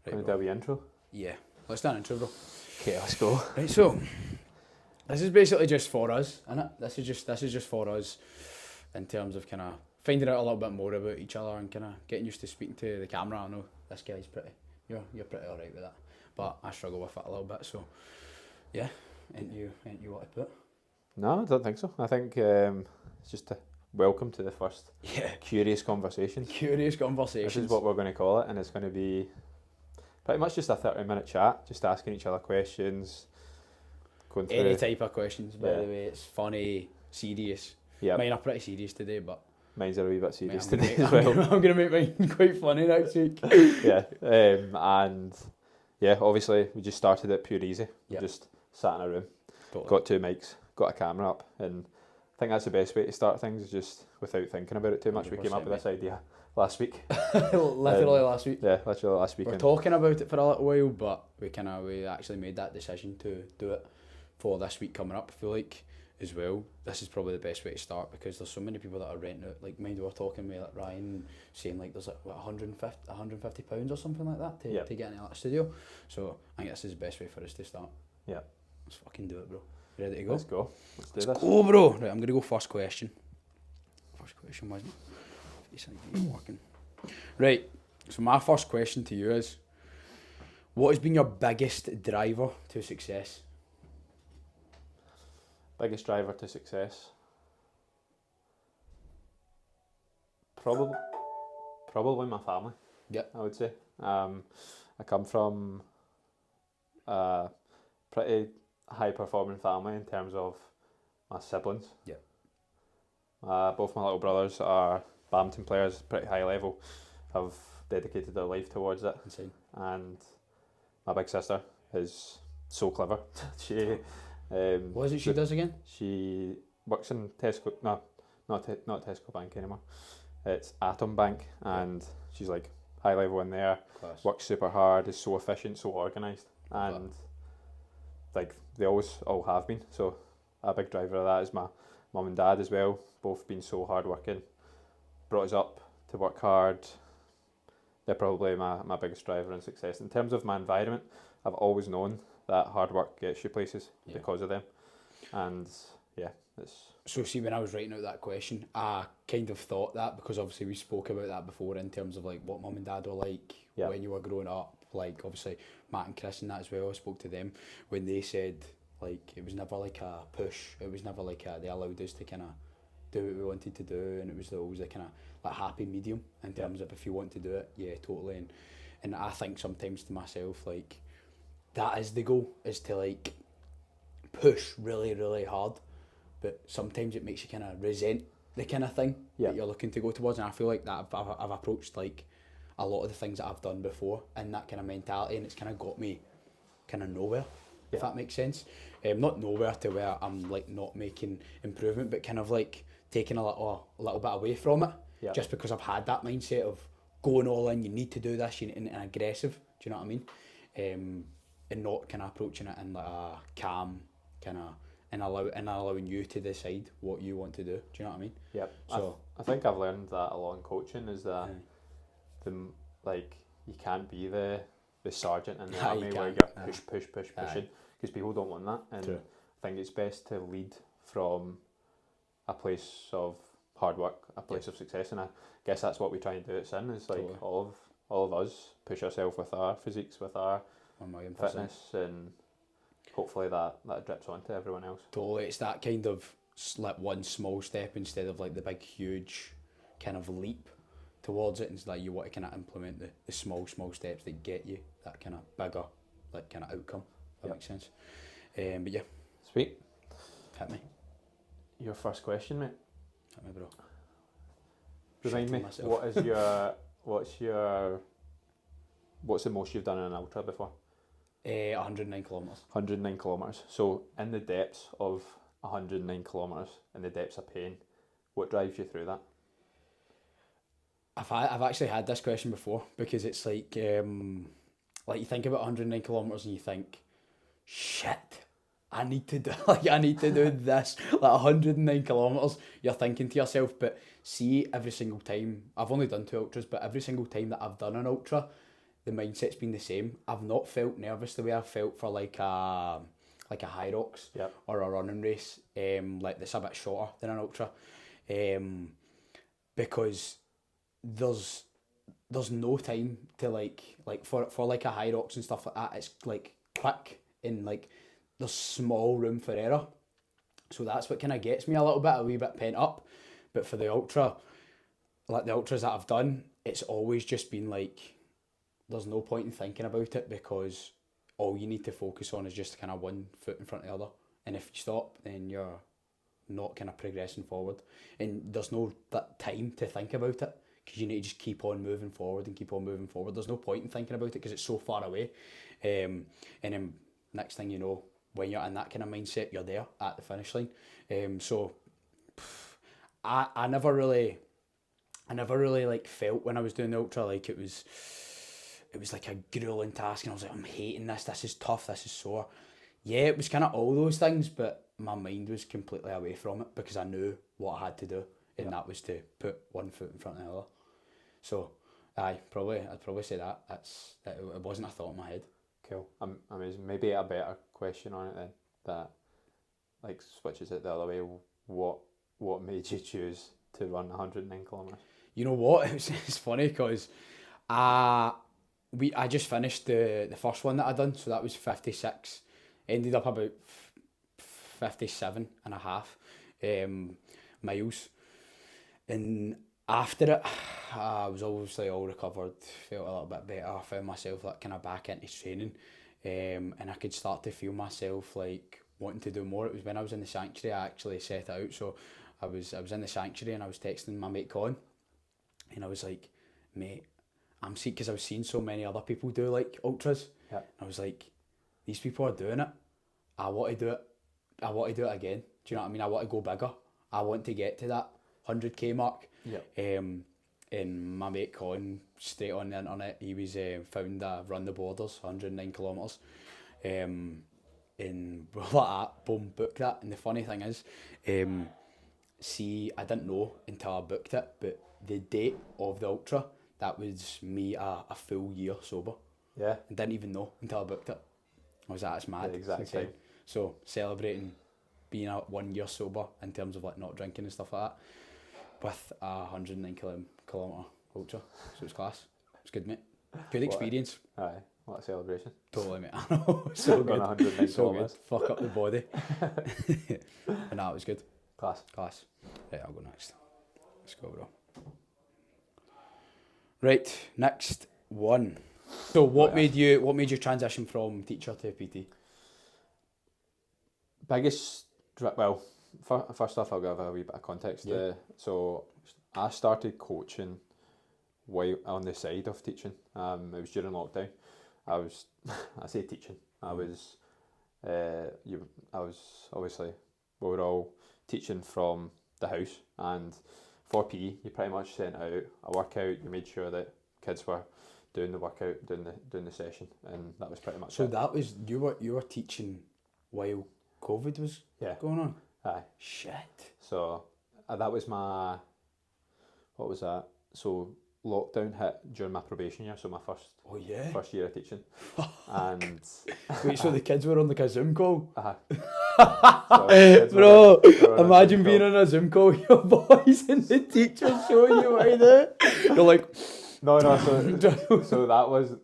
Can we do a wee intro? Yeah, let's do an intro, bro. Okay, let's go. Right, so this is basically just for us, innit? This is just for us in terms of kind of finding out a little bit more about each other and kind of getting used to speaking to the camera. I know this guy's pretty, you're pretty alright with that, but I struggle with it a little bit. So yeah, ain't you what to put? No, I don't think so. I think it's just a welcome to the first Yeah, curious conversation. curious conversations. This is what we're going to call it, and it's going to be pretty much just a 30-minute chat, just asking each other questions, going through. Any type of questions, by Yeah. the way. It's funny, serious. Yeah, Mine are pretty serious today, but mine's a wee bit serious I'm gonna today make- as well. I'm gonna make mine quite funny next week. Yeah, and yeah, obviously we just started at Pure Easy. Yeah. We just sat in a room, Totally. got 2 mics, got a camera up, and I think that's the best way to start things, is just without thinking about it too much. We came up 100%, with this idea last week. Literally last week. Yeah, literally last We weekend. were talking about it for a little while, but we actually made that decision to do it for this week coming up. I feel like as well, this is probably the best way to start because there's so many people that are renting out. Like, mind, we were talking with like Ryan saying like there's like what, 150 pounds or something like that to get into that studio. So I think this is the best way for us to start. Yeah. Let's fucking do it, bro. You ready to go? Let's go. Let's do Let's this. go, bro. Right, I'm gonna go first question. First question wasn't it? Face ID working. Right. So my first question to you is, what has been your biggest driver to success? Biggest driver to success? Probably my family. Yep. I would say. I come from a pretty high performing family in terms of my siblings. Yep. Both my little brothers are badminton players, pretty high level, have dedicated their life towards it. Insane. And my big sister is so clever. She What is it she does again? she works in Tesco. No, not Tesco Bank anymore. It's Atom Bank, and she's like high level in there. Class. Works super hard. Is so efficient, so organised, and like they always all have been. So a big driver of that is my mum and dad as well. Both been so hard working. Brought us up to work hard. They're probably my biggest driver in success. In terms of my environment, I've always known that hard work gets you places because of them. And yeah, it's... So see, when I was writing out that question, I kind of thought that because obviously we spoke about that before in terms of like what mum and dad were like when you were growing up. Like obviously Matt and Chris and that as well, I spoke to them when they said like it was never like a push, it was never like they allowed us to kind of do what we wanted to do, and it was always a kind of like happy medium in terms of if you want to do it, yeah, totally. And I think sometimes to myself like that is the goal, is to like push really, really hard, but sometimes it makes you kind of resent the kind of thing that you're looking to go towards. And I feel like that I've approached like a lot of the things that I've done before in that kind of mentality, and it's kind of got me kind of nowhere, if that makes sense. Not nowhere to where I'm like not making improvement, but kind of like taking a little bit away from it, just because I've had that mindset of going all in, you need to do this, and aggressive, do you know what I mean? And not kind of approaching it in like a calm kind of, and allowing you to decide what you want to do. Do you know what I mean? Yep. So I think I've learned that a lot in coaching, is that like you can't be the sergeant in the Aye, army you where can't. you're pushing, because people don't want that. And True. I think it's best to lead from a place of hard work, a place of success, and I guess that's what we try and do at Sin. Is like Totally. all of us push ourselves with our physiques, with our 1,000,000%. fitness, and hopefully that drips onto everyone else. Totally, it's that kind of like one small step instead of like the big huge kind of leap towards it. And it's like you want to kind of implement the small steps that get you that kind of bigger like kind of outcome. If that makes sense. But yeah, Sweet. hit me, Your first question, mate. bro. Remind me, Shitting myself. what is what's the most you've done in an ultra before? 109 kilometres. 109 kilometres. So in the depths of 109 kilometres, in the depths of pain, what drives you through that? I've actually had this question before, because it's like you think about 109 kilometres and you think, shit, I need to do this, like 109 kilometres. You're thinking to yourself, but see, every single time, I've only done 2 ultras, but every single time that I've done an ultra, the mindset's been the same. I've not felt nervous the way I felt for like a High Rocks or a running race, like that's a bit shorter than an ultra, because there's no time to like for like a High Rocks and stuff like that. It's like quick and like there's small room for error, so that's what kind of gets me a wee bit pent up. But for the ultra, like the ultras that I've done, it's always just been like there's no point in thinking about it, because all you need to focus on is just kind of one foot in front of the other, and if you stop, then you're not kind of progressing forward, and there's no that time to think about it, because you need to just keep on moving forward and keep on moving forward. There's no point in thinking about it because it's so far away, and then next thing you know, when you're in that kind of mindset, you're there at the finish line. So I never really like felt when I was doing the ultra like it was like a grueling task, and I was like, I'm hating this. This is tough. This is sore. Yeah, it was kind of all those things, but my mind was completely away from it because I knew what I had to do, and that was to put one foot in front of the other. So, I'd probably say that it wasn't a thought in my head. Cool. Amazing. Maybe a better question on it then, that like switches it the other way. What made you choose to run 109 kilometers? You know what? It's funny because I just finished the first one that I done, so that was 56. Ended up about 57 and a half miles, and after it I was obviously all recovered, felt a little bit better. I found myself like kind of back into training, and I could start to feel myself like wanting to do more. It was when I was in the sanctuary I actually set it out. So I was in the sanctuary and I was texting my mate Colin, and I was like, mate, I'm seeing, because I was seeing so many other people do like ultras. Yeah. I was like, these people are doing it. I want to do it. I want to do it again. Do you know what I mean? I want to go bigger. I want to get to that 100k mark. Yeah. And my mate Colin, straight on the internet, he was found Run the Borders, 109 kilometres. And like that, boom, booked that. And the funny thing is, see, I didn't know until I booked it, but the date of the ultra, that was me a full year sober. Yeah. I didn't even know until I booked it. I was like, that's mad. The exact insane. same. So celebrating being 1 year sober in terms of like not drinking and stuff like that, with a 109 kilometre ultra. So it was class. It was good, mate. Good experience. Aye, what a celebration. Totally, mate. I know. So good. 109 so good. kilometres. Fuck up the body. And that was good. Class. Right, I'll go next. Let's go, bro. Right, next one. So what made you transition from teacher to PT? First off, I'll give a wee bit of context. Yeah. So I started coaching while on the side of teaching. It was during lockdown. I say teaching. I was obviously, we were all teaching from the house, and for PE you pretty much sent out a workout. You made sure that kids were doing the workout, doing the session, and that was pretty much so it. That was you were teaching while COVID was going on? Aye. Shit. So that was my, what was that? So lockdown hit during my probation year, so my first year of teaching. And wait, so the kids were on like a Zoom call? So bro, imagine being on a Zoom call with your boys and the teacher showing you what to do. You're like, no. So that was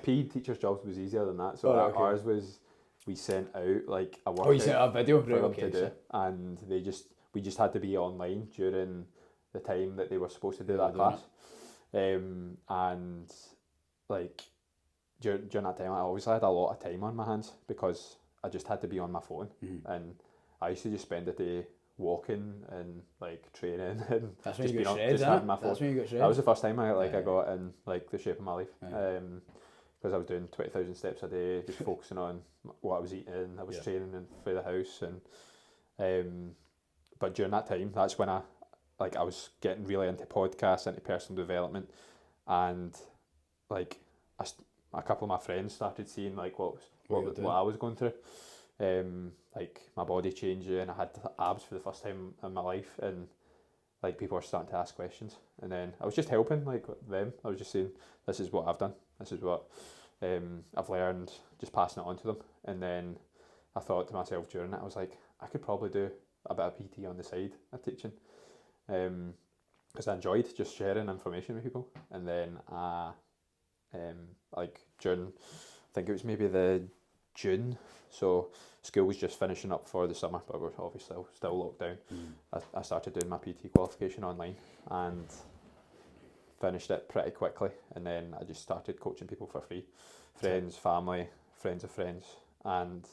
PE teachers' jobs was easier than that. So ours was, we sent out like a workout. Oh, you sent out a video, for right? them Okay. to do, and we just had to be online during the time that they were supposed to do that class. And like during that time, I always had a lot of time on my hands because I just had to be on my phone, and I used to just spend the day walking and like training and that's when just you being got shreds, just having my phone. That's when you got shreds. That was the first time I got in like the shape of my life. Because I was doing 20,000 steps a day, just focusing on what I was eating. I was training through the house, and but during that time, that's when I was getting really into podcasts, into personal development, and like a couple of my friends started seeing like what I was going through, like my body changing. I had abs for the first time in my life, and like people are starting to ask questions, and then I was just helping like them. I was just saying, this is what I've done, this is what I've learned, just passing it on to them. And then I thought to myself during it, I was like, I could probably do a bit of PT on the side of teaching, because I enjoyed just sharing information with people. And then like during, I think it was maybe the June, so school was just finishing up for the summer, but we're obviously still locked down. I started doing my PT qualification online and finished it pretty quickly, and then I just started coaching people for free, friends, family, friends of friends. And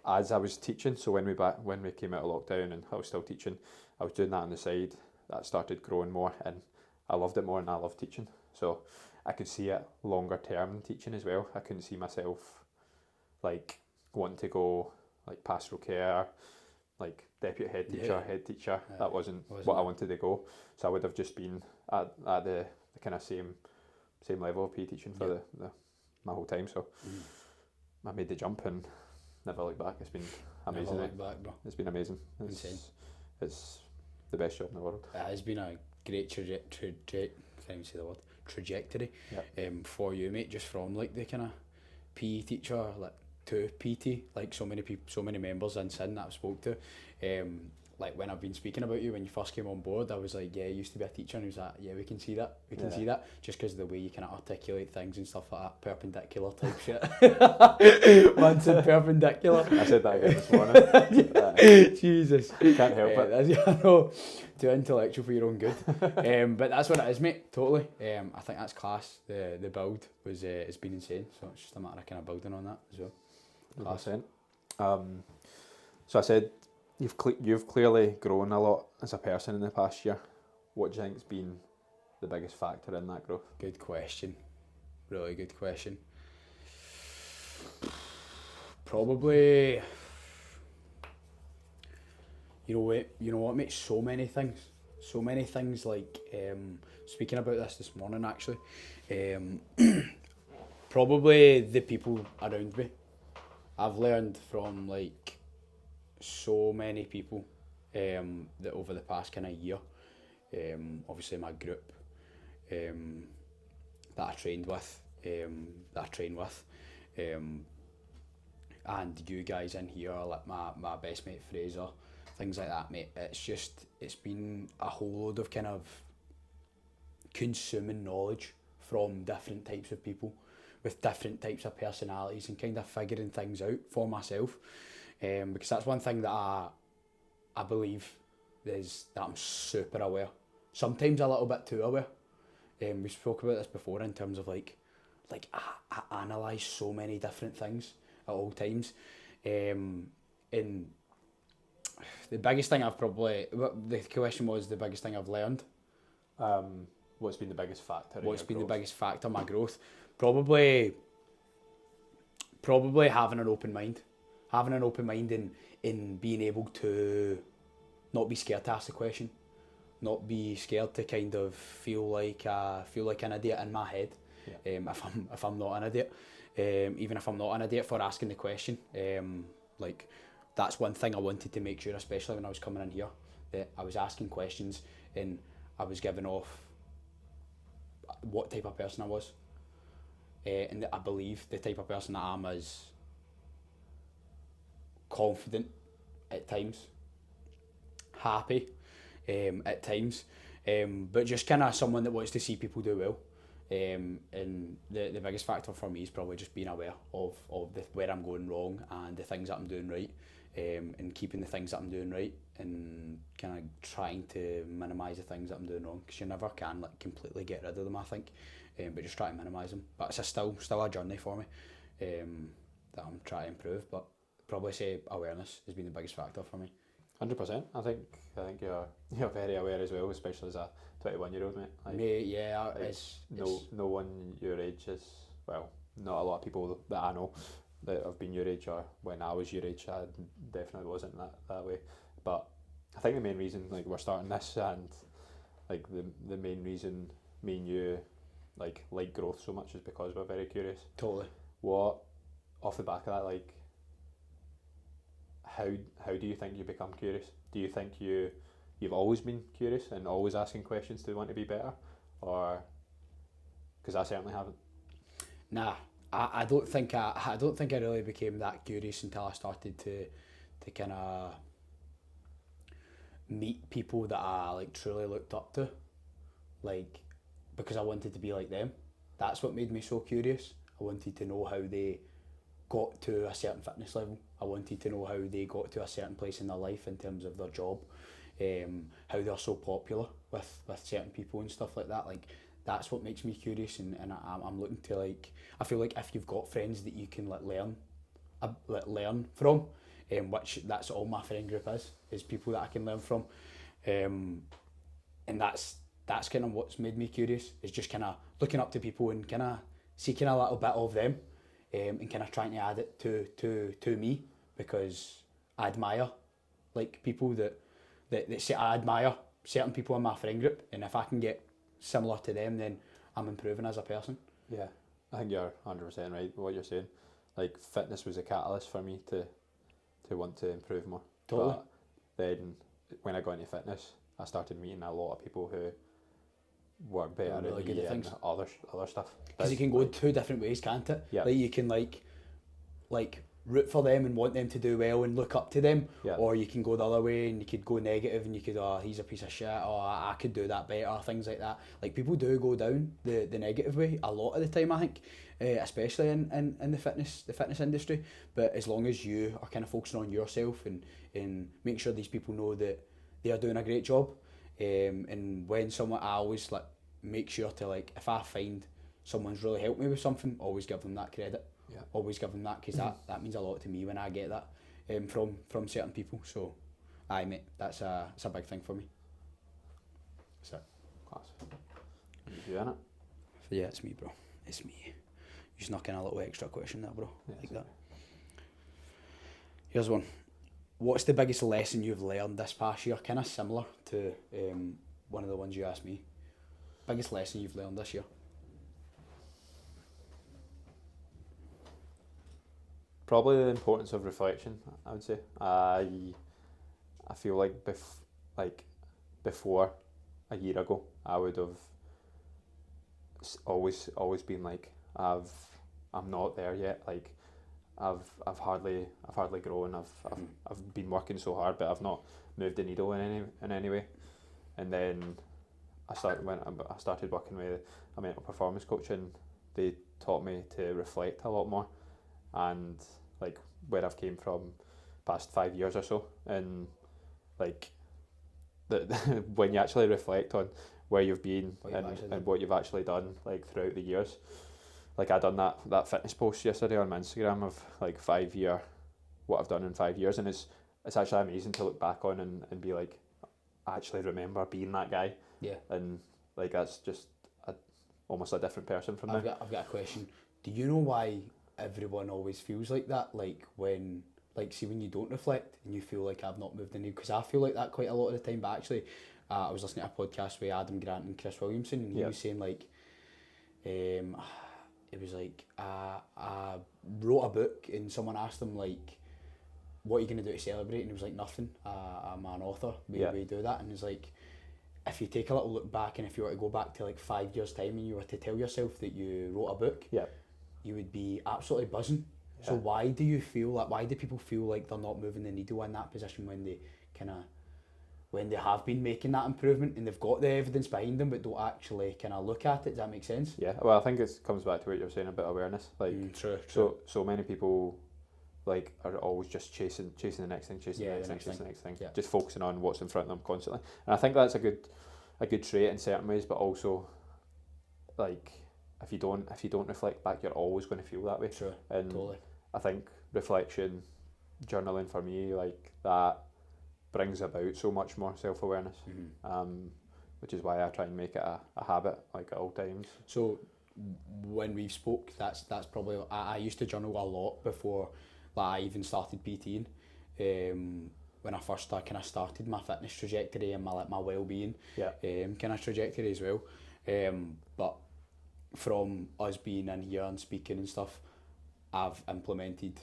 as I was teaching, so when we came out of lockdown and I was still teaching, I was doing that on the side. That started growing more, and I loved it more, and I love teaching. So I could see it longer term teaching as well. I couldn't see myself like wanting to go like pastoral care, like deputy head teacher, head teacher. That wasn't what I wanted to go. So I would have just been at the kind of same level of PE teaching for my whole time. So I made the jump and never looked back. It's been amazing. Never looked back, bro. It's been amazing. Insane. It's the best job in the world. It has been a great trajectory for you, mate, just from like the kind of PE teacher like to PT, like so many people, so many members in SIN that I've spoke to. Like when I've been speaking about you when you first came on board, I was like, yeah, you used to be a teacher, and he was like, yeah, we can see that, see that, just because of the way you kind of articulate things and stuff like that, perpendicular type shit. Once in perpendicular. I said that again this morning. Jesus. Can't help it. I know, too intellectual for your own good. But that's what it is, mate, totally. I think that's class. The build was has been insane, so it's just a matter of kind of building on that as well. 100%. So I said, you've clearly grown a lot as a person in the past year. What do you think's been the biggest factor in that growth? Good question. Really good question. Probably, you know what makes so many things like, speaking about this morning actually, probably the people around me. I've learned from like so many people that over the past kind of year, obviously my group that I train with, and you guys in here, like my best mate Fraser, things like that, mate. It's been a whole load of kind of consuming knowledge from different types of people with different types of personalities, and kind of figuring things out for myself. Because that's one thing that I believe is that I'm super aware. Sometimes a little bit too aware. We spoke about this before in terms of like I analyse so many different things at all times. And the biggest thing the question was the biggest thing I've learned. What's been the biggest factor? The biggest factor in my growth? Probably having an open mind. Having an open mind in being able to not be scared to ask the question, not be scared to kind of feel like an idiot in my head. If I'm not an idiot, even if I'm not an idiot for asking the question, like that's one thing I wanted to make sure, especially when I was coming in here, that I was asking questions and I was giving off what type of person I was, and that I believe the type of person I am is confident at times, happy at times, but just kind of someone that wants to see people do well. And the biggest factor for me is probably just being aware of where I'm going wrong and the things that I'm doing right, and keeping the things that I'm doing right, and kind of trying to minimise the things that I'm doing wrong, because you never can like completely get rid of them, I think, but just try to minimise them. But it's still a journey for me that I'm trying to improve, but probably say awareness has been the biggest factor for me. 100%. I think you're very aware as well, especially as a 21-year-old, mate. Like, mate, yeah, no one your age is, well, not a lot of people that I know that have been your age, or when I was your age, I definitely wasn't that way. But I think the main reason like we're starting this, and like the main reason me and you like growth so much, is because we're very curious. Totally. What, off the back of that, like, how do you think you become curious? Do you think you you've always been curious and always asking questions to want to be better, or because I certainly haven't. Nah, I don't think I don't think I really became that curious until I started to kind of meet people that I like truly looked up to, like because I wanted to be like them. That's what made me so curious. I wanted to know how they got to a certain fitness level. I wanted to know how they got to a certain place in their life in terms of their job, how they're so popular with certain people and stuff like that. Like that's what makes me curious, and I'm looking to like. I feel like if you've got friends that you can like learn from, which that's all my friend group is people that I can learn from, and that's kind of what's made me curious. Is just kind of looking up to people and kind of seeking a little bit of them, and kind of trying to add it to me, because I admire like people that say I admire certain people in my friend group, and if I can get similar to them, then I'm improving as a person. Yeah, I think you're 100% right with what you're saying. Like fitness was a catalyst for me to want to improve more. Totally. But then when I got into fitness, I started meeting a lot of people who were better really at good me at and things. other stuff. Because you can go two different ways, can't it? Yeah. Like you can like root for them and want them to do well and look up to them, Yeah. or you can go the other way and you could go negative and you could he's a piece of shit, or I could do that better, things like that. Like people do go down the negative way a lot of the time, I think, especially in the fitness industry. But as long as you are kind of focusing on yourself and make sure these people know that they are doing a great job, and when someone, I always like make sure to like, if I find someone's really helped me with something, always give them that credit. Yeah. Always give them that, because that means a lot to me when I get that from certain people. So, aye mate, it's a big thing for me. That's it. Class. You doing it? Yeah, it's me, bro. It's me. You snuck in a little extra question there, bro. Yeah, Like that. Here's one. What's the biggest lesson you've learned this past year? Kind of similar to one of the ones you asked me. Biggest lesson you've learned this year? Probably the importance of reflection, I would say. I feel like before a year ago, I would have always been like, I'm not there yet. Like I've hardly grown. I've been working so hard, but I've not moved the needle in any way. And then I started working with a mental performance coach, and they taught me to reflect a lot more, and like where I've came from past 5 years or so, and like when you actually reflect on where you've been and what you've actually done like throughout the years. Like I done that fitness post yesterday on my Instagram of like 5 year, what I've done in 5 years, and it's actually amazing to look back on and be like, I actually remember being that guy. Yeah. And like that's just almost a different person from now. I've got a question. Do you know why everyone always feels like that? Like when you don't reflect and you feel like I've not moved the needle, because I feel like that quite a lot of the time. But actually, I was listening to a podcast with Adam Grant and Chris Williamson, and he was saying like, it was like I wrote a book and someone asked him like, what are you going to do to celebrate? And he was like, nothing. I'm an author. We do that. And it's like, if you take a little look back, and if you were to go back to like 5 years time and you were to tell yourself that you wrote a book, you would be absolutely buzzing. Yeah. So why do you feel like, why do people feel like they're not moving the needle in that position when they have been making that improvement and they've got the evidence behind them, but don't actually kind of look at it? Does that make sense? Yeah, well, I think it comes back to what you're saying about awareness. Like, true. So many people like are always just chasing the next thing, chasing the next thing, just focusing on what's in front of them constantly. And I think that's a good trait in certain ways, but also like if you don't reflect back, you're always going to feel that way. True. And totally. I think reflection, journaling for me, like that brings about so much more self-awareness, which is why I try and make it a habit, like at all times. So when we spoke, that's probably, I used to journal a lot before I even started PTing. When I first kind of started my fitness trajectory and my well-being kind of trajectory as well. But from us being in here and speaking and stuff, I've implemented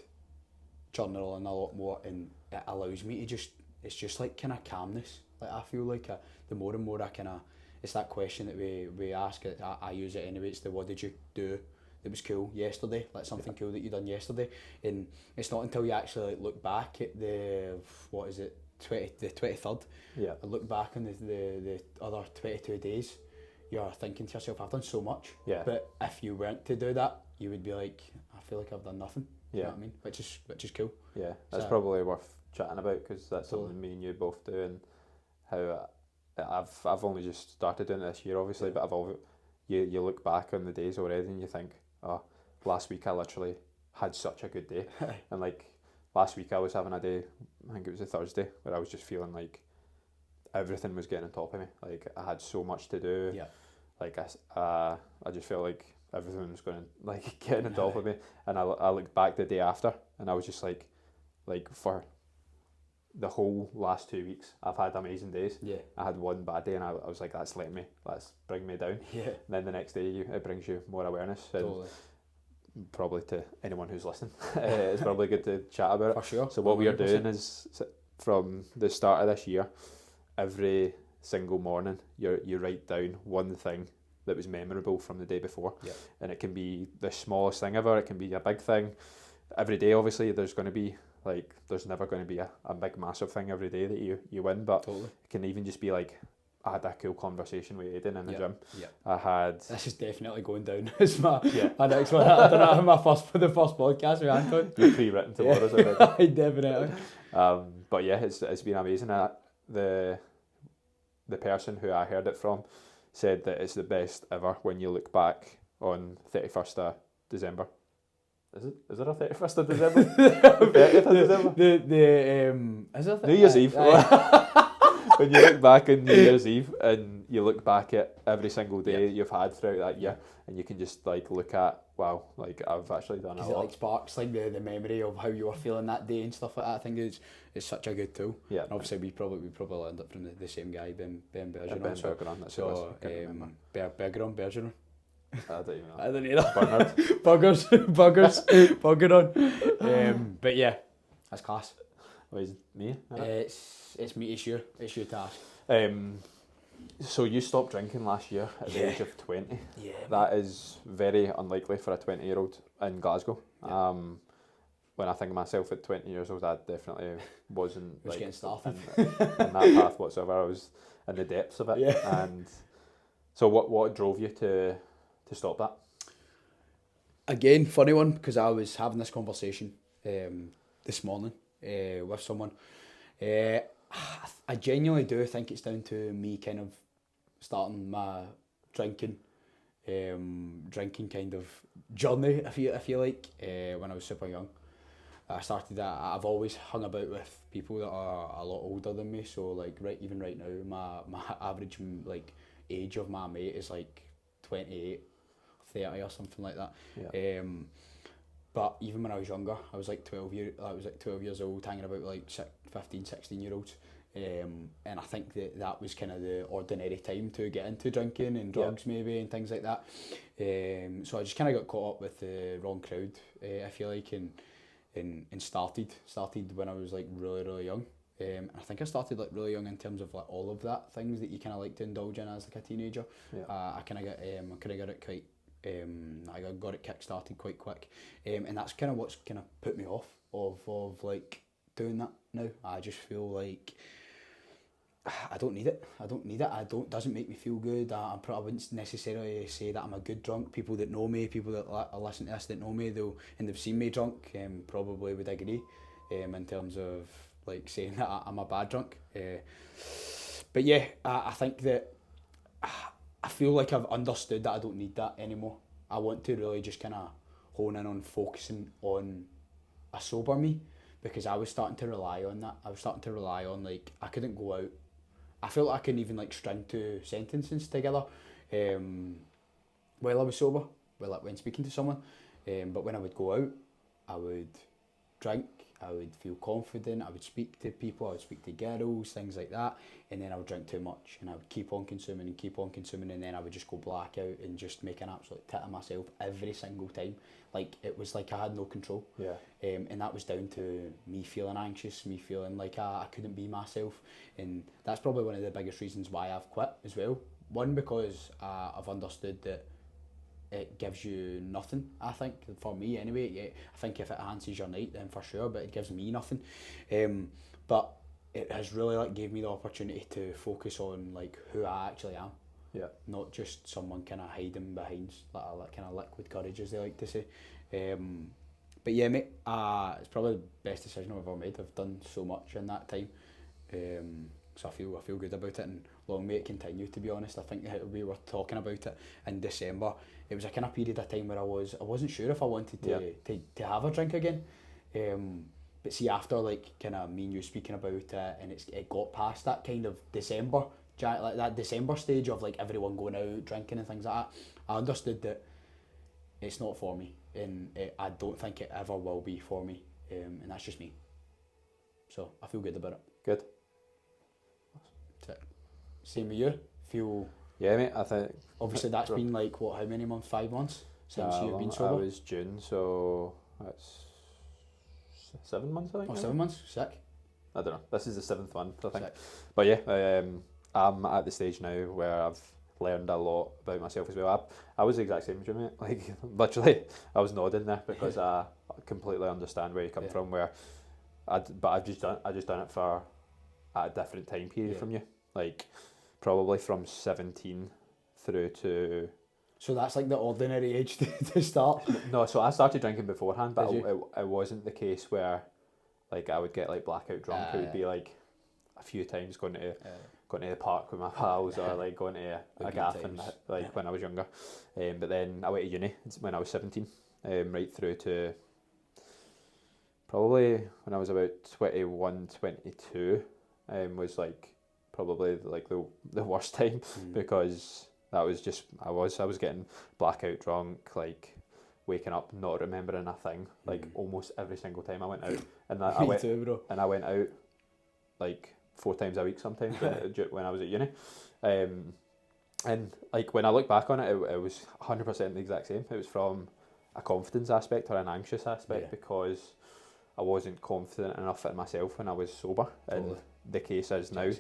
journaling a lot more, and it allows me to it's just like kind of calmness. Like I feel like the more and more I kind of, it's that question that we ask. I use it anyway. It's the what did you do that was cool yesterday? Like something cool that you done yesterday, and it's not until you actually like, look back at the what is it, the 23rd. Yeah. I look back on the other 22 days. You're thinking to yourself, I've done so much. Yeah. But if you weren't to do that, you would be like, I feel like I've done nothing. Yeah. You know what I mean? Which is cool. Yeah, that's So, probably worth chatting about because that's Totally. something me and you both do, and how I've only just started doing it this year, obviously, Yeah. but I've always, you look back on the days already and you think, oh, last week I literally had such a good day, and like last week I was having a day, I think it was a Thursday, where I was just feeling like everything was getting on top of me, like I had so much to do, Yeah. like I just felt like everything was going to like get on top of me, and I looked back the day after and I was just like for the whole last 2 weeks I've had amazing days. Yeah. I had one bad day and I was like, that's bring me down. Yeah. And then the next day it brings you more awareness, and Totally. probably to anyone who's listening it's probably good to chat about it. For sure. So what we are 100%. doing is from the start of this year, every single morning you write down one thing that was memorable from the day before. Yeah. And it can be the smallest thing ever, it can be a big thing. Every day obviously there's going to be like, there's never going to be a big massive thing every day that you win, but Totally. it can even just be like, I had a cool conversation with Aiden in the gym. Yeah. I had This is definitely going down as my Yeah. next one. I don't know how the first podcast with Anton. you pre-written tomorrow's already. Definitely. But yeah, it's been amazing. The person who I heard it from said that it's the best ever when you look back on 31st of December. Is it? Is there a 31st of December? 30th of December? Is there New Year's Eve. When you look back on New Year's Eve and you look back at every single day you've had throughout that year, and you can just like look at, wow, like I've actually done a Because it lot. like sparks like the memory of how you were feeling that day and stuff like that. I think it's such a good tool. Yeah. And obviously we probably learned it from the same guy, Ben Bergeron. Ben Bergeron, that's who it was. So I can't remember. Bergeron. I don't even know. I don't know. Bernard. Buggers. But yeah, that's class. Was it me? It's me. It's your task. So you stopped drinking last year at the age of 20. Yeah. That is very unlikely for a 20-year-old in Glasgow. Yeah. When I think of myself at 20 years old, I definitely wasn't Was getting started in that path whatsoever. I was in the depths of it. Yeah. And so what drove you to stop that? Again, funny one, because I was having this conversation this morning with someone. I genuinely do think it's down to me kind of starting my drinking kind of journey, if you like, when I was super young. I started that. I've always hung about with people that are a lot older than me. So like even right now, my average like age of my mate is like 28, 30 or something like that. Yeah. But even when I was younger, I was like 12 years old, hanging about with like 15, 16 year olds. And I think that was kind of the ordinary time to get into drinking and drugs maybe and things like that. So I just kind of got caught up with the wrong crowd, I feel like, and started when I was like really, really young. I think I started like really young in terms of like all of that things that you kind of like to indulge in as like a teenager. Yeah. I kind of got it quite. I got it kick started quite quick, and that's kind of what's kind of put me off of like doing that now. I just feel like I don't need it. Doesn't make me feel good. I wouldn't necessarily say that I'm a good drunk. People that know me, people that listen to this that know me, they've seen me drunk, probably would agree, in terms of like saying that I'm a bad drunk. But yeah, I think that I feel like I've understood that I don't need that anymore. I want to really just kind of hone in on focusing on a sober me, because I was starting to rely on that. I was starting to rely on like I couldn't go out. I felt like I couldn't even like string two sentences together while I was sober, when speaking to someone. But when I would go out, I would drink, I would feel confident, I would speak to people, I would speak to girls, things like that, and then I would drink too much, and I would keep on consuming, and then I would just go blackout and just make an absolute tit of myself every single time. Like, it was like I had no control. Yeah. And that was down to me feeling anxious, me feeling like I couldn't be myself, and that's probably one of the biggest reasons why I've quit as well. One, because I've understood that it gives you nothing, I think, for me anyway. Yeah, I think if it enhances your night, then for sure, but it gives me nothing. But it has really like gave me the opportunity to focus on like who I actually am. Yeah. Not just someone kind of hiding behind like a kind of liquid courage, as they like to say. But yeah, mate, it's probably the best decision I've ever made. I've done so much in that time. So I feel good about it, and long may it continue, to be honest. I think we were talking about it in December. It was a kind of period of time where I wasn't sure if I wanted to have a drink again. But see, after like kind of me and you speaking about it, and it got past that kind of December, like that December stage of like everyone going out drinking and things like that, I understood that it's not for me, and I don't think it ever will be for me, and that's just me. So I feel good about it. Good. Same with you. Feel. Yeah, mate. I think obviously that's been like what? How many months? 5 months since you've been sober. I was June, so that's 7 months, I think. Oh, 7 months. Sick. I don't know. This is the 7th month, I think. Sick. But yeah, I'm at the stage now where I've learned a lot about myself as well. I was the exact same as you, mate. Like literally, I was nodding there because I completely understand where you come from. Where, I've just done it for at a different time period from you. Like probably from 17 through to. So that's like the ordinary age to start. No, so I started drinking beforehand, but it wasn't the case where like I would get like blackout drunk. It would be like a few times going to the park with my pals or like going to a gaff and like when I was younger. But then I went to uni when I was 17, right through to probably when I was about 21, 22, was like probably like the worst time because that was just I was getting blackout drunk, like waking up not remembering a thing, like almost every single time I went out, and I went out like 4 times a week sometimes when I was at uni, and like when I look back on it, it was 100% the exact same. It was from a confidence aspect or an anxious aspect because I wasn't confident enough in myself when I was sober, and the case is now.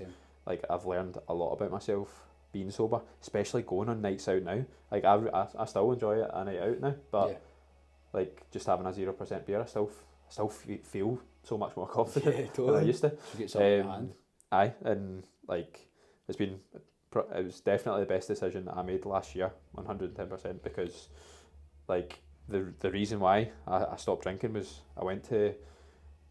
Like I've learned a lot about myself being sober, especially going on nights out now. Like I still enjoy a night out now, but like just having a 0% beer, I still feel so much more confident than I used to. You get something in hand. Aye, and like it was definitely the best decision that I made last year, 110%, because like the reason why I stopped drinking was I went to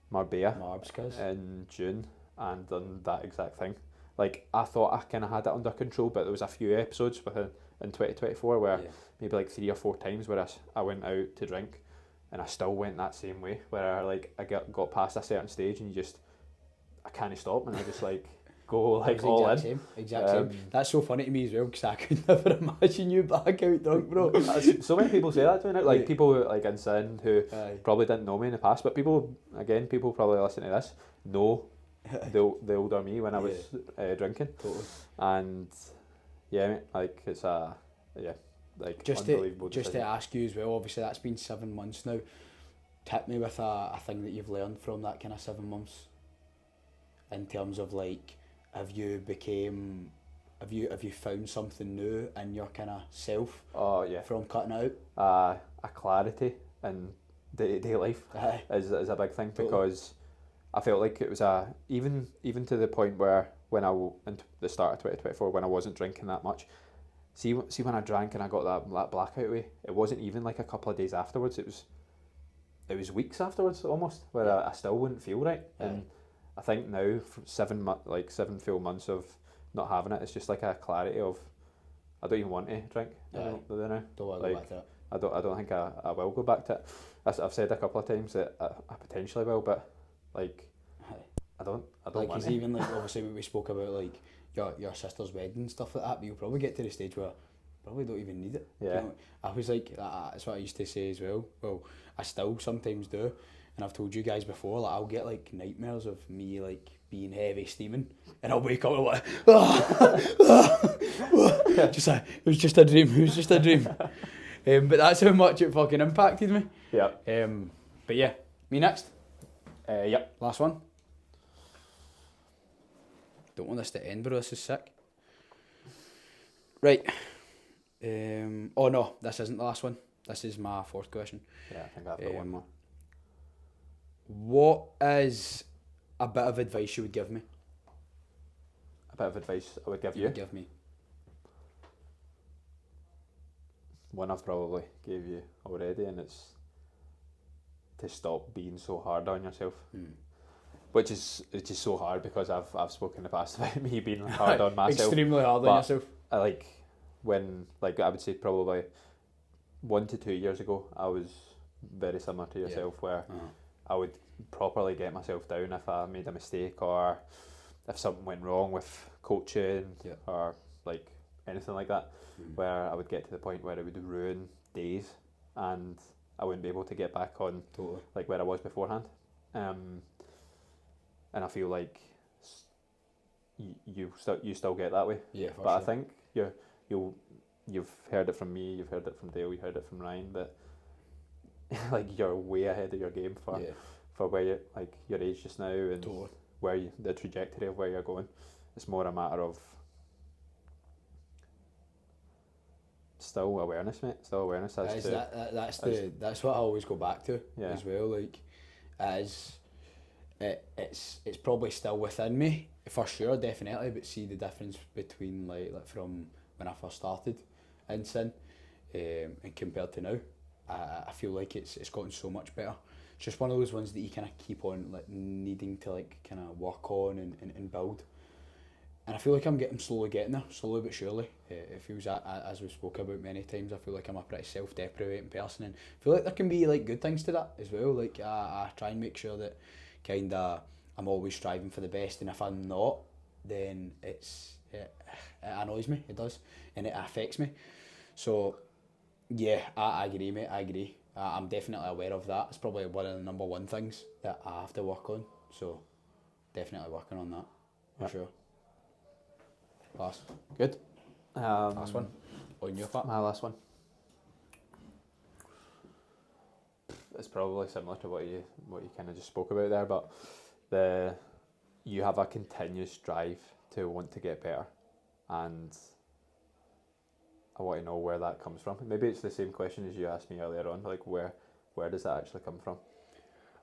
Marbella in June and done that exact thing. Like I thought I kind of had it under control, but there was a few episodes in 2024 where maybe like 3 or 4 times where I went out to drink, and I still went that same way. Where I got past a certain stage and I can't stop, and I just like go like all in. Exact same. That's so funny to me as well because I could never imagine you back out drunk, bro. So many people say that to me now. Like people like in Sin who probably didn't know me in the past, but people probably listen to this know the older me when I was drinking. Totally. And yeah, mate, like it's like just unbelievable to ask you as well, obviously that's been 7 months now. Tip me with a thing that you've learned from that kind of 7 months in terms of like have you found something new in your kind of self from cutting it out? A clarity in day-to-day life is a big thing because I felt like it was even to the point where when in the start of 2024 when I wasn't drinking that much, see when I drank and I got that blackout away, it wasn't even like a couple of days afterwards, it was weeks afterwards almost where I still wouldn't feel right. And I think now from 7 full months of not having it, it's just like a clarity of I don't even want to drink now. Don't want to go back to it. I don't think I will go back to it. I've said a couple of times that I potentially will, but like I don't like want to. Even like obviously when we spoke about like your sister's wedding and stuff like that, but you'll probably get to the stage where probably don't even need it. Yeah. You know, I was like, that's what I used to say as well. Well, I still sometimes do, and I've told you guys before, like I'll get like nightmares of me like being heavy steaming, and I'll wake up and like, just like, it was just a dream. It was just a dream. But that's how much it fucking impacted me. Yeah. But yeah, me next. Yep. Last one. Don't want this to end, bro. This is sick. Right. Oh no, this isn't the last one. This is my fourth question. Yeah, I think I've got one more. What is a bit of advice you would give me? A bit of advice I would give you. Would give me. One I've probably gave you already, and it's to stop being so hard on yourself. Which is so hard because I've spoken in the past about me being hard on myself. Extremely hard on yourself. I like when I would say probably 1 to 2 years ago I was very similar to yourself where I would properly get myself down if I made a mistake or if something went wrong with coaching or like anything like that, where I would get to the point where it would ruin days and I wouldn't be able to get back on like where I was beforehand. And I feel like you still get that way. Yeah, but sure. I think you've heard it from me, you've heard it from Dale, you heard it from Ryan that like you're way ahead of your game for where you like your age just now and where the trajectory of where you're going. It's more a matter of still awareness, mate. Still awareness that's what I always go back to as well. Like it's probably still within me for sure, definitely. But see the difference between like from when I first started in sin and compared to now, I feel like it's gotten so much better. It's just one of those ones that you kind of keep on like needing to like kind of work on and build. And I feel like I'm slowly getting there, slowly but surely. It feels as we've spoke about many times, I feel like I'm a pretty self-deprecating person, and I feel like there can be like good things to that as well. Like I try and make sure that kinda I'm always striving for the best, and if I'm not, then it annoys me. It does, and it affects me. So yeah, I agree, mate. I agree. I'm definitely aware of that. It's probably one of the number one things that I have to work on. So definitely working on that for sure. Last. Good. Last one. On your part. My last one. It's probably similar to what you kind of just spoke about there, but you have a continuous drive to want to get better, and I want to know where that comes from. Maybe it's the same question as you asked me earlier on, like where does that actually come from?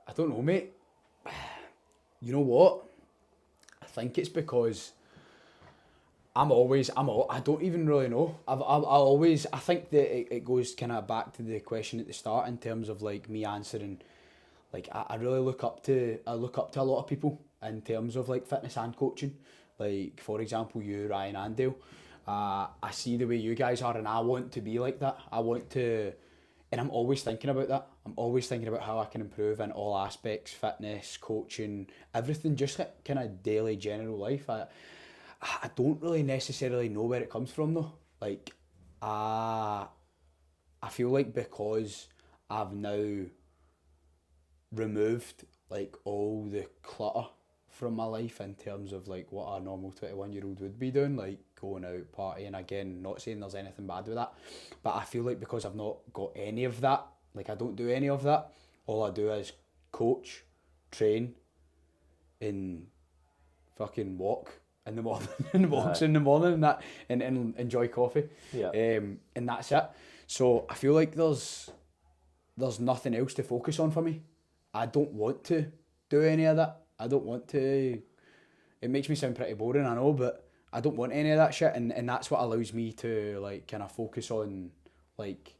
I don't know, mate. You know what? I think it's because I don't even really know. I think that it goes kind of back to the question at the start in terms of like me answering. Like I really look up to a lot of people in terms of like fitness and coaching. Like for example, you, Ryan and Dale. I see the way you guys are, and I want to be like that. And I'm always thinking about that. I'm always thinking about how I can improve in all aspects: fitness, coaching, everything. Just like kind of daily, general life. I don't really necessarily know where it comes from though. Like, I feel like because I've now removed like all the clutter from my life in terms of like what a normal 21-year-old would be doing, like going out partying. Again, not saying there's anything bad with that, but I feel like because I've not got any of that, like I don't do any of that. All I do is coach, train, and fucking walk in the morning, and walks in the morning, and that, and enjoy coffee. Yeah. And that's it. So I feel like there's nothing else to focus on for me. I don't want to do any of that. I don't want to. It makes me sound pretty boring, I know, but I don't want any of that shit, and that's what allows me to like kind of focus on like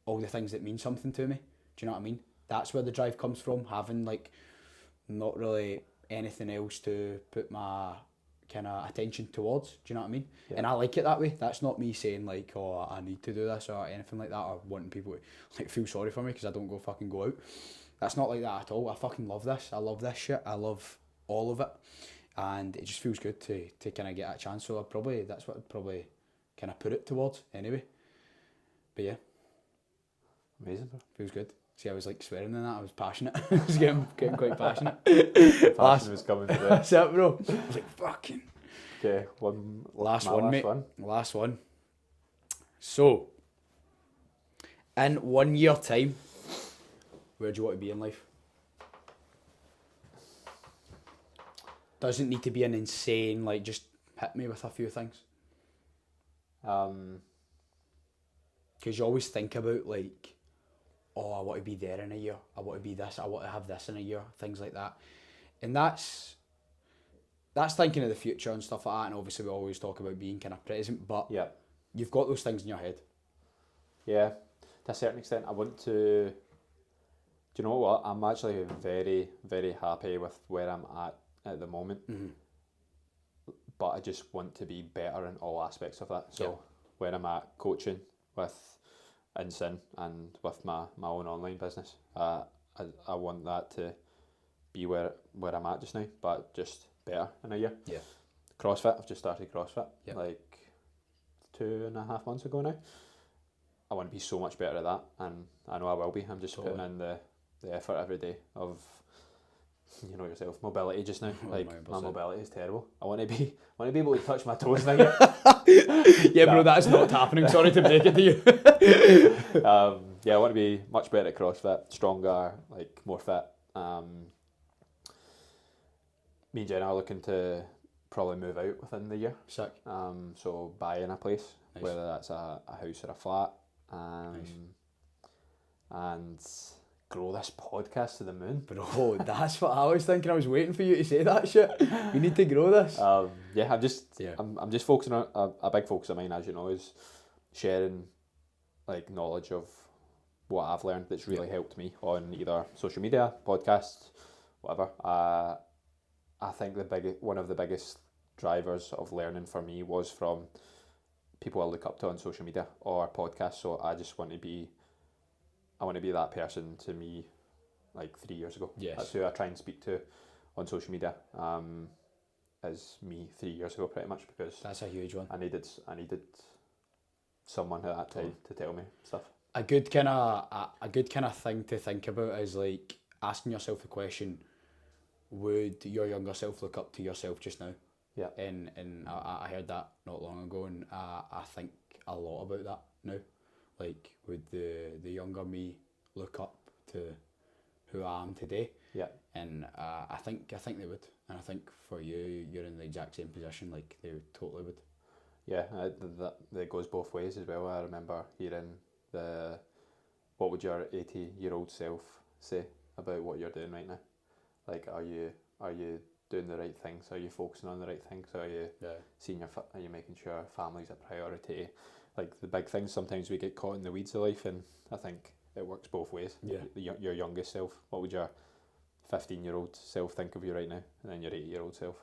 all the things that mean something to me. Do you know what I mean? That's where the drive comes from. Having like not really anything else to put my kind of attention towards. Do you know what I mean? Yeah. And I like it that way. That's not me saying like, oh, I need to do this or anything like that, or wanting people to like feel sorry for me because I don't go out. That's not like that at all. I fucking love this. I love this shit. I love all of it, and it just feels good to kind of get a chance. So that's what I'd probably kind of put it towards anyway. But yeah, Amazing, bro. feels good. See, I was like swearing in that. I was passionate. I was getting quite passionate. Passion was coming today. That's it, bro. I was like, fucking. Okay, Last my one, last mate. one. Last one. So, in 1 year time, where do you want to be in life? Doesn't need to be an insane, like, just hit me with a few things. Um, Because you always think about, like, oh, I want to be there in a year. I want to be this. I want to have this in a year. Things like that. And that's thinking of the future and stuff like that. And obviously we always talk about being kind of present, but yeah. you've got those things in your head. Yeah, to a certain extent. I want to. Do you know what? I'm actually very, very happy with where I'm at the moment. Mm-hmm. But I just want to be better in all aspects of that. So where I'm at coaching with InSyn and with my own online business, I want that to be where I'm at just now, but just better in a year. Yeah. CrossFit, I've just started CrossFit Yep. like 2.5 months ago now. I want to be so much better at that, and I know I will be. I'm just Totally. putting in the effort every day of, you know yourself, mobility just now. Like, my 100%. mobility is terrible. I want to be able to touch my toes now. Yeah, bro, that's not happening. Sorry to break it to you. Yeah, I want to be much better at CrossFit, stronger, like more fit. Me and Jenna are looking to probably move out within the year. Sick. So buying a place, Nice. whether that's a house or a flat, Nice. and grow this podcast to the moon. Bro, that's what I was thinking. I was waiting for you to say that shit. We need to grow this. Yeah, Yeah. I'm just focusing on a big focus of mine, as you know, is sharing like knowledge of what I've learned that's really helped me on either social media, podcasts, whatever. I think one of the biggest drivers of learning for me was from people I look up to on social media or podcasts. So I want to be that person to me like 3 years ago. Yes. That's who I try and speak to on social media. As me 3 years ago, pretty much, because That's a huge one. I needed someone at that time to tell me stuff. A good kind of thing to think about is like asking yourself the question: would your younger self look up to yourself just now? Yeah. And I heard that not long ago, and I think a lot about that now. Like, would the younger me look up to who I am today? Yeah. And I think they would, and I think for you, you're in the exact same position. Like, they totally would. Yeah, that goes both ways as well. I remember hearing what would your 80-year-old self say about what you're doing right now? Like, are you doing the right things? Are you focusing on the right things? Are you seeing are you making sure family's a priority? Like, the big things, sometimes we get caught in the weeds of life, and I think it works both ways. Yeah. Your youngest self, what would your 15-year-old self think of you right now? And then your 80-year-old self.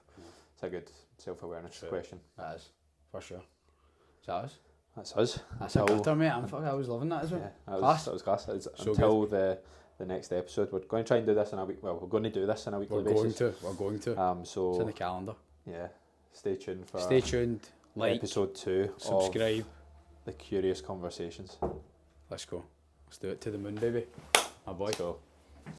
It's a good self-awareness question. That is, for sure. Is that us? That's us. That's a gutter, mate. I was loving that as well. Yeah, Class. that was class. It's So until the next episode, we're going to try and do this on a week. Well, we're going to do this on a weekly basis. We're going to. So It's in the calendar. yeah, stay tuned for Stay tuned. Like, episode 2 subscribe. of the Curious Conversations. Let's go. Let's do it to the moon, baby. My boy. Let's go.